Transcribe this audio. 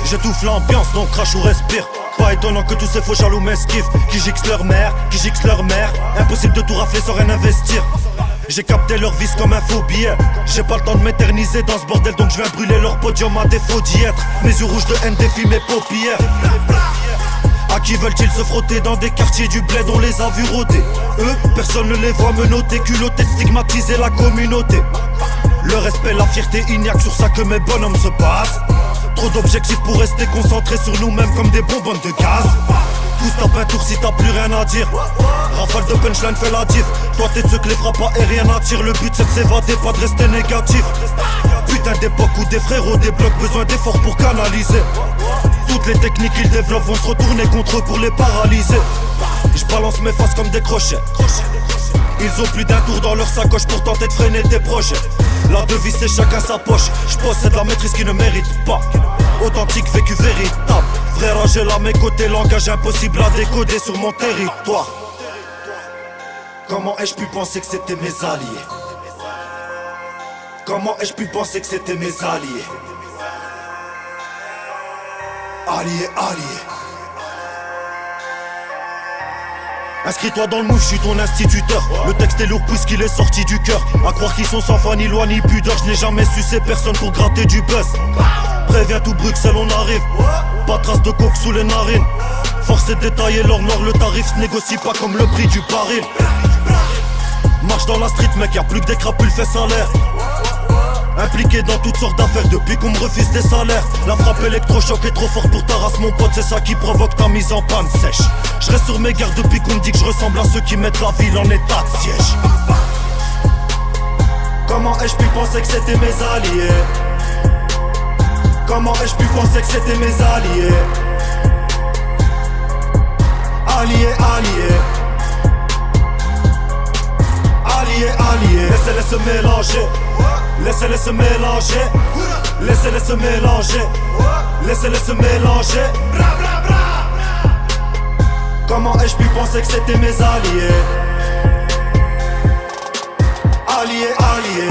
J'étouffe l'ambiance donc crache ou respire. Pas étonnant que tous ces faux jaloux m'esquivent. Qui gixent leur mère, qui gixent leur mère. Impossible de tout rafler sans rien investir. J'ai capté leur vice comme un faux billet. J'ai pas le temps de m'éterniser dans ce bordel, donc je viens brûler leur podium à défaut d'y être. Mes yeux rouges de haine défient mes paupières. À qui veulent-ils se frotter dans des quartiers du bled, on les a vus rôder. Eux, personne ne les voit menotter, culottés de stigmatiser la communauté. Le respect, la fierté, il n'y a que sur ça que mes bonhommes se basent. Trop d'objectifs pour rester concentrés sur nous-mêmes comme des bonbonnes de gaz. Pousse tape un tour si t'as plus rien à dire. Rafale de punchline fait la diff. Toi t'es de ceux que les frappes et rien n'attire. Le but c'est de s'évader, pas de rester négatif. Putain d'époque où des frérots débloquent, besoin d'efforts pour canaliser. Toutes les techniques qu'ils développent vont se retourner contre eux pour les paralyser. Je balance mes faces comme des crochets. Ils ont plus d'un tour dans leur sacoche pour tenter de freiner tes projets. La devise c'est chacun sa poche. Je possède la maîtrise qui ne mérite pas. Authentique, vécu véritable. Vrai Rangel à mes côtés, langage impossible à décoder sur mon territoire. Comment ai-je pu penser que c'était mes alliés? Comment ai-je pu penser que c'était mes alliés? Alliés, alliés. Inscris-toi dans le move, je suis ton instituteur. Le texte est lourd puisqu'il est sorti du cœur. À croire qu'ils sont sans foi ni loi ni pudeur. Je n'ai jamais sucé personne pour gratter du buzz. Préviens tout Bruxelles, on arrive. Pas trace de coke sous les narines. Force est de détailler l'or, le tarif se négocie pas comme le prix du baril. Marche dans la street mec, y'a plus que des crapules fesses en l'air. Impliqué dans toutes sortes d'affaires depuis qu'on me refuse des salaires. La frappe électrochoc est trop forte pour ta race mon pote. C'est ça qui provoque ta mise en panne sèche. Je reste sur mes gardes depuis qu'on me dit que je ressemble à ceux qui mettent la ville en état de siège. Comment ai-je pu penser que c'était mes alliés? Comment ai-je pu penser que c'était mes alliés? Alliés, alliés. Alliés, alliés. Laissez-les se mélanger. Laissez-les se mélanger. Laissez-les se mélanger. Laissez-les se mélanger. Comment ai-je pu penser que c'était mes alliés? Alliés, alliés.